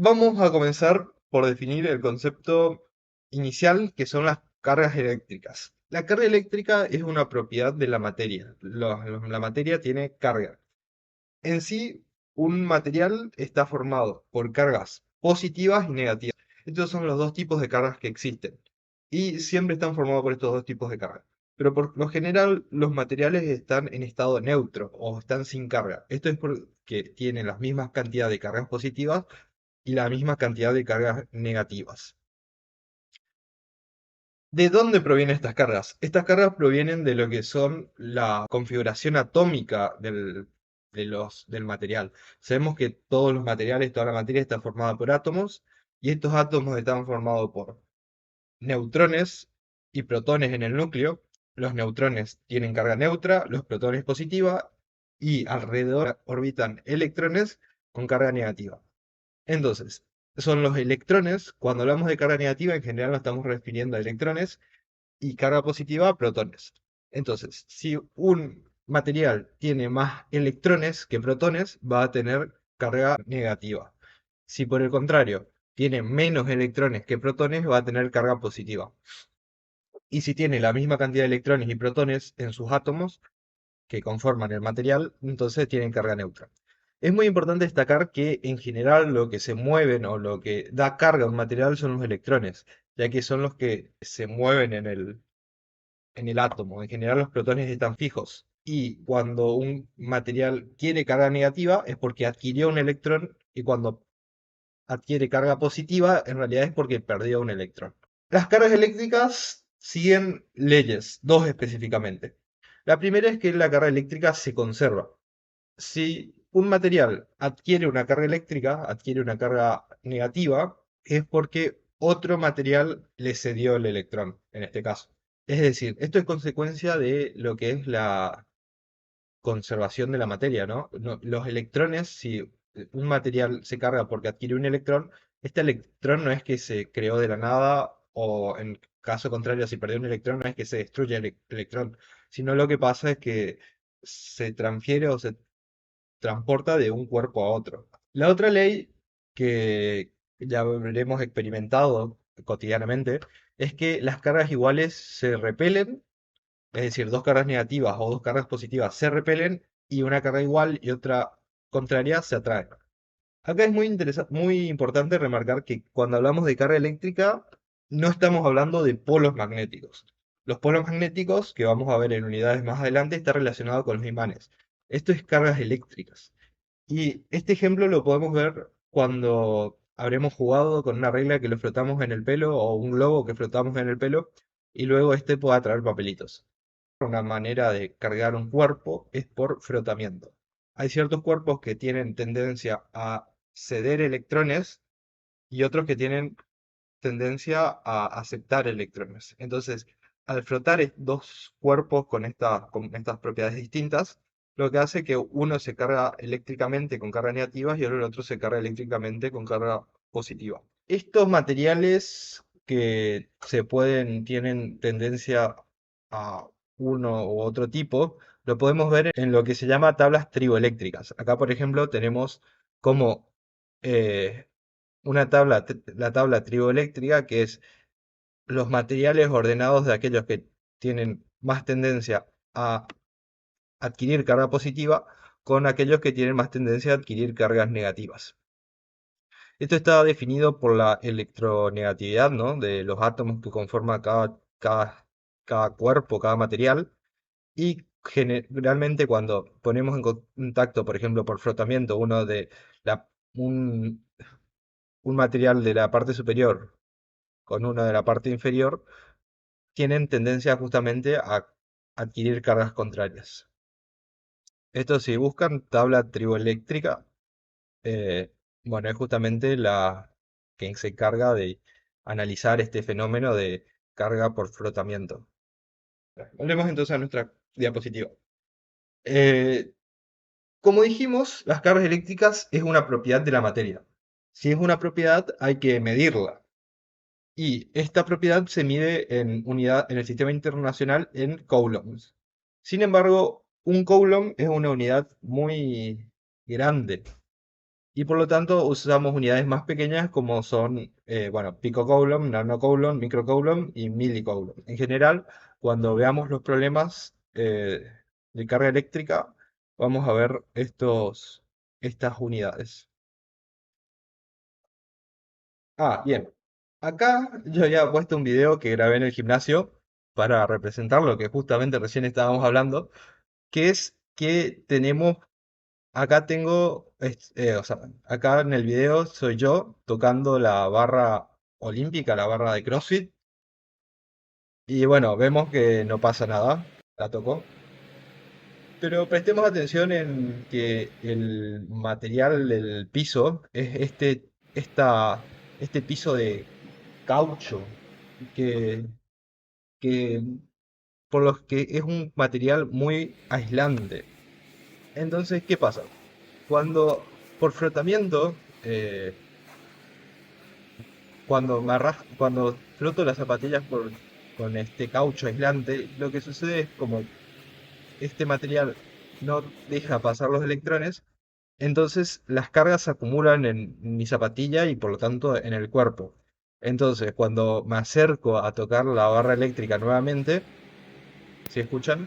Vamos a comenzar por definir el concepto inicial que son las cargas eléctricas. La carga eléctrica es una propiedad de la materia. La materia tiene carga. En sí, un material está formado por cargas positivas y negativas. Estos son los dos tipos de cargas que existen. Y siempre están formados por estos dos tipos de cargas. Pero por lo general, los materiales están en estado neutro o están sin carga. Esto es porque tienen las mismas cantidades de cargas positivas y la misma cantidad de cargas negativas. ¿De dónde provienen estas cargas? Estas cargas provienen de lo que son la configuración atómica del material. Sabemos que todos los materiales, toda la materia está formada por átomos y estos átomos están formados por neutrones y protones en el núcleo. Los neutrones tienen carga neutra, los protones positiva y alrededor orbitan electrones con carga negativa. Entonces, son los electrones. Cuando hablamos de carga negativa, en general nos estamos refiriendo a electrones y carga positiva a protones. Entonces, si un material tiene más electrones que protones, va a tener carga negativa. Si por el contrario tiene menos electrones que protones, va a tener carga positiva. Y si tiene la misma cantidad de electrones y protones en sus átomos, que conforman el material, entonces tienen carga neutra. Es muy importante destacar que en general lo que se mueven o lo que da carga a un material son los electrones, ya que son los que se mueven en el átomo. En general los protones están fijos. Y cuando un material quiere carga negativa es porque adquirió un electrón y cuando adquiere carga positiva en realidad es porque perdió un electrón. Las cargas eléctricas siguen leyes, dos específicamente. La primera es que la carga eléctrica se conserva. Si un material adquiere una carga eléctrica, adquiere una carga negativa, es porque otro material le cedió el electrón, en este caso. Es decir, esto es consecuencia de lo que es la conservación de la materia, ¿no? Los electrones, si un material se carga porque adquiere un electrón, este electrón no es que se creó de la nada, o en caso contrario, si perdió un electrón, no es que se destruye el electrón, sino lo que pasa es que se transfiere o se transporta de un cuerpo a otro. La otra ley que ya habremos experimentado cotidianamente es que las cargas iguales se repelen, es decir, dos cargas negativas o dos cargas positivas se repelen y una carga igual y otra contraria se atraen. Acá es muy importante remarcar que cuando hablamos de carga eléctrica no estamos hablando de polos magnéticos. Los polos magnéticos, que vamos a ver en unidades más adelante, están relacionados con los imanes. Esto es cargas eléctricas. Y este ejemplo lo podemos ver cuando habremos jugado con una regla que lo flotamos en el pelo o un globo que flotamos en el pelo y luego este pueda traer papelitos. Una manera de cargar un cuerpo es por frotamiento. Hay ciertos cuerpos que tienen tendencia a ceder electrones y otros que tienen tendencia a aceptar electrones. Entonces, al frotar dos cuerpos con estas propiedades distintas, lo que hace que uno se carga eléctricamente con carga negativa y el otro se carga eléctricamente con carga positiva. Estos materiales que tienen tendencia a uno u otro tipo, lo podemos ver en lo que se llama tablas triboeléctricas. Acá, por ejemplo, tenemos como eh, la tabla triboeléctrica, que es los materiales ordenados de aquellos que tienen más tendencia a adquirir carga positiva con aquellos que tienen más tendencia a adquirir cargas negativas. Esto está definido por la electronegatividad, ¿no? De los átomos que conforman cada cuerpo, cada material. Y generalmente cuando ponemos en contacto, por ejemplo, por frotamiento, la, un, un material de la parte superior con uno de la parte inferior, tienen tendencia justamente a adquirir cargas contrarias. Esto si buscan tabla triboeléctrica, eh, bueno, es justamente la que se encarga de analizar este fenómeno de carga por frotamiento. Volvemos entonces a nuestra diapositiva. Eh, como dijimos, las cargas eléctricas es una propiedad de la materia. Si es una propiedad, hay que medirla. Y esta propiedad se mide en el sistema internacional en coulombs. Sin embargo, un coulomb es una unidad muy grande. y por lo tanto usamos unidades más pequeñas como son, bueno, picocoulomb, nanocoulomb, microcoulomb y milicoulomb. En general, cuando veamos los problemas de carga eléctrica, vamos a ver estas unidades. Ah, bien. Acá yo había puesto un video que grabé en el gimnasio para representar lo que justamente recién estábamos hablando, que es que tenemos, acá tengo, o sea, acá en el video soy yo tocando la barra olímpica, la barra de CrossFit, y bueno, vemos que no pasa nada, la tocó, pero prestemos atención en que el material del piso es este piso de caucho que, que por los que es un material muy aislante. Entonces, ¿qué pasa? Por frotamiento, cuando froto las zapatillas con este caucho aislante, lo que sucede es como este material no deja pasar los electrones, entonces las cargas se acumulan en mi zapatilla y por lo tanto en el cuerpo. Entonces, cuando me acerco a tocar la barra eléctrica nuevamente, ¿si escuchan?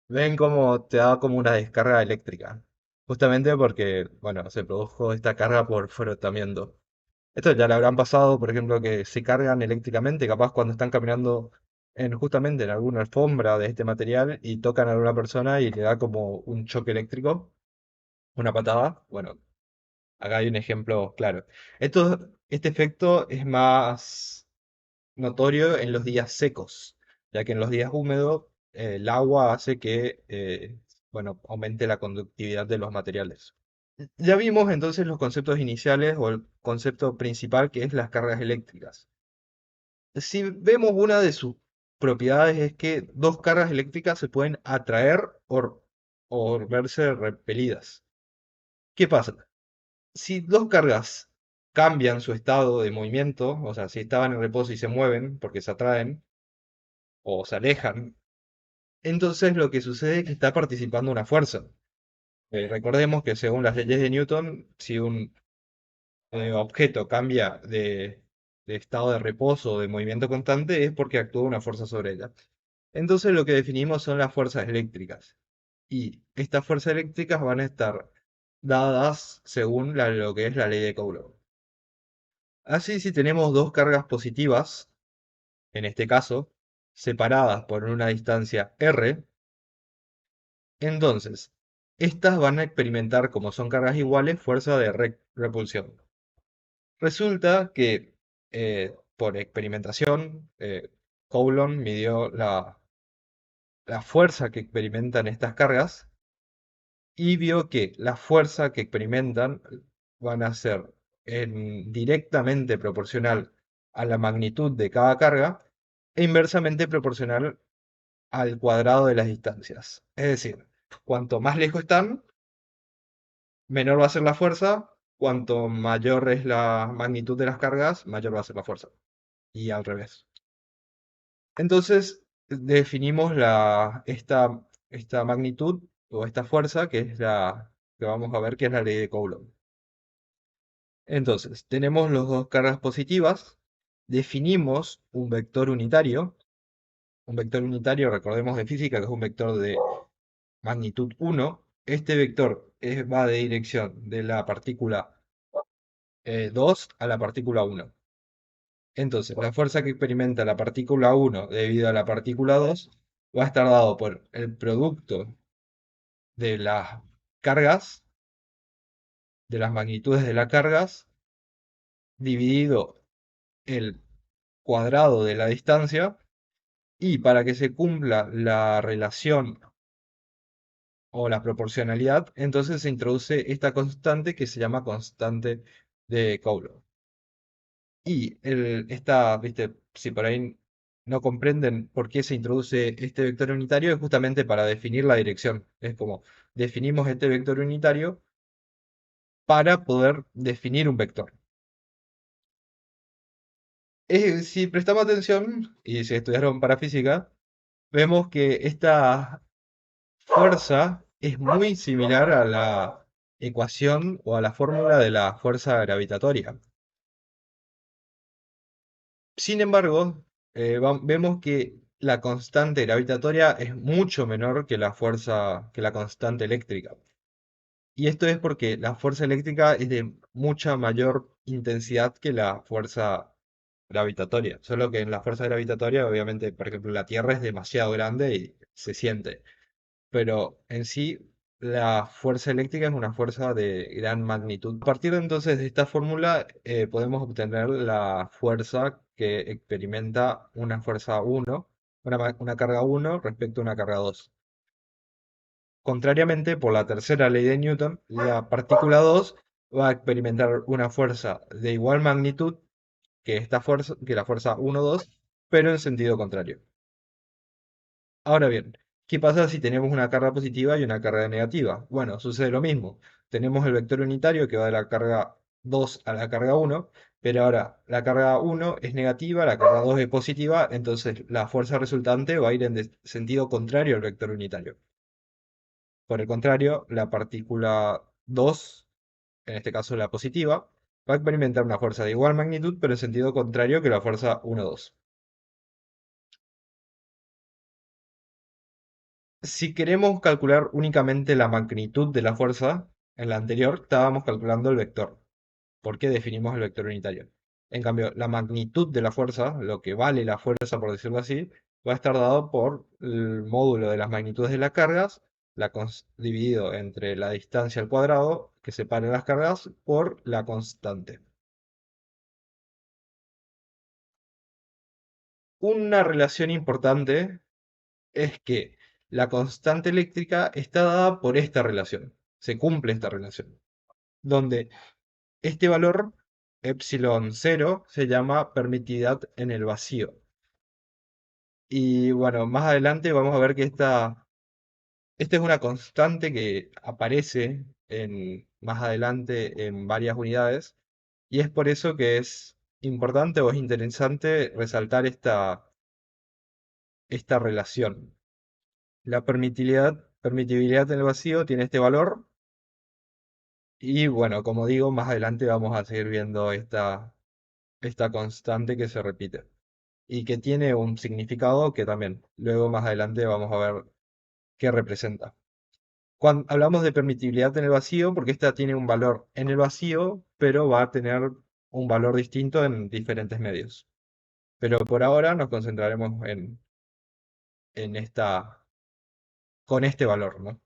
Ven como te da como una descarga eléctrica. Justamente porque, bueno, se produjo esta carga por frotamiento. Esto ya le habrán pasado, por ejemplo, que se cargan eléctricamente, capaz cuando están caminando justamente en alguna alfombra de este material y tocan a alguna persona y le da como un choque eléctrico, una patada. Bueno, acá hay un ejemplo claro. Este efecto es más notorio en los días secos, ya que en los días húmedos el agua hace que, bueno, aumente la conductividad de los materiales. Ya vimos entonces los conceptos iniciales o el concepto principal que es las cargas eléctricas. Si vemos una de sus propiedades es que dos cargas eléctricas se pueden atraer o verse repelidas. ¿Qué pasa? Si dos cargas cambian su estado de movimiento, o sea, si estaban en reposo y se mueven porque se atraen o se alejan, entonces lo que sucede es que está participando una fuerza. Recordemos que según las leyes de Newton, si un objeto cambia de estado de reposo o de movimiento constante es porque actúa una fuerza sobre ella. Entonces lo que definimos son las fuerzas eléctricas. Y estas fuerzas eléctricas van a estar dadas según lo que es la ley de Coulomb. Así, si tenemos dos cargas positivas, en este caso, separadas por una distancia r, entonces, estas van a experimentar, como son cargas iguales, fuerza de repulsión. Resulta que por experimentación, Coulomb midió la fuerza que experimentan estas cargas y vio que la fuerza que experimentan van a ser directamente proporcional a la magnitud de cada carga e inversamente proporcional al cuadrado de las distancias. Es decir, cuanto más lejos están, menor va a ser la fuerza, cuanto mayor es la magnitud de las cargas, mayor va a ser la fuerza. Y al revés. Entonces, definimos esta magnitud o esta fuerza, que es la que vamos a ver, que es la ley de Coulomb. Entonces, tenemos las dos cargas positivas, definimos un vector unitario. Un vector unitario, recordemos de física, que es un vector de magnitud 1. Este vector va de dirección de la partícula 2 a la partícula 1. Entonces, la fuerza que experimenta la partícula 1 debido a la partícula 2 va a estar dado por el producto de las cargas, de las magnitudes de las cargas, dividido el cuadrado de la distancia, y para que se cumpla la relación o la proporcionalidad, entonces se introduce esta constante que se llama constante de Coulomb. Y viste, si por ahí no comprenden por qué se introduce este vector unitario, es justamente para definir la dirección. Es como definimos este vector unitario para poder definir un vector. Si prestamos atención y si estudiaron parafísica, vemos que esta fuerza es muy similar a ecuación o a la fórmula de la fuerza gravitatoria. Sin embargo, vemos que la constante gravitatoria es mucho menor que la fuerza, que la constante eléctrica. Y esto es porque la fuerza eléctrica es de mucha mayor intensidad que la fuerza gravitatoria. Solo que en la fuerza gravitatoria, obviamente, por ejemplo, la Tierra es demasiado grande y se siente. Pero en sí, la fuerza eléctrica es una fuerza de gran magnitud. A partir de entonces de esta fórmula, podemos obtener la fuerza que experimenta una fuerza uno, una carga uno respecto a una carga 2. Contrariamente, por la tercera ley de Newton, la partícula 2 va a experimentar una fuerza de igual magnitud que esta fuerza, que la fuerza uno 2, pero en sentido contrario. Ahora bien, ¿qué pasa si tenemos una carga positiva y una carga negativa? Bueno, sucede lo mismo. Tenemos el vector unitario que va de la carga 2 a la carga uno, pero ahora la carga uno es negativa, la carga 2 es positiva, entonces la fuerza resultante va a ir en sentido contrario al vector unitario. Por el contrario, la partícula 2, en este caso la positiva, va a experimentar una fuerza de igual magnitud, pero en sentido contrario que la fuerza uno 2. Si queremos calcular únicamente la magnitud de la fuerza, en la anterior estábamos calculando el vector, porque definimos el vector unitario. En cambio, la magnitud de la fuerza, lo que vale la fuerza, por decirlo así, va a estar dado por el módulo de las magnitudes de las cargas, dividido entre la distancia al cuadrado que separa las cargas por la constante. Una relación importante es que la constante eléctrica está dada por esta relación. Se cumple esta relación, donde este valor, epsilon cero, se llama permitividad en el vacío. Y bueno, más adelante vamos a ver que esta es una constante que aparece más adelante en varias unidades, y es por eso que es importante o es interesante resaltar esta relación. La permitibilidad en el vacío tiene este valor, y bueno, como digo, más adelante vamos a seguir viendo esta constante que se repite y que tiene un significado que también luego más adelante vamos a ver qué representa. Cuando hablamos de permitibilidad en el vacío, porque esta tiene un valor en el vacío, pero va a tener un valor distinto en diferentes medios. Pero por ahora nos concentraremos en con este valor, ¿no?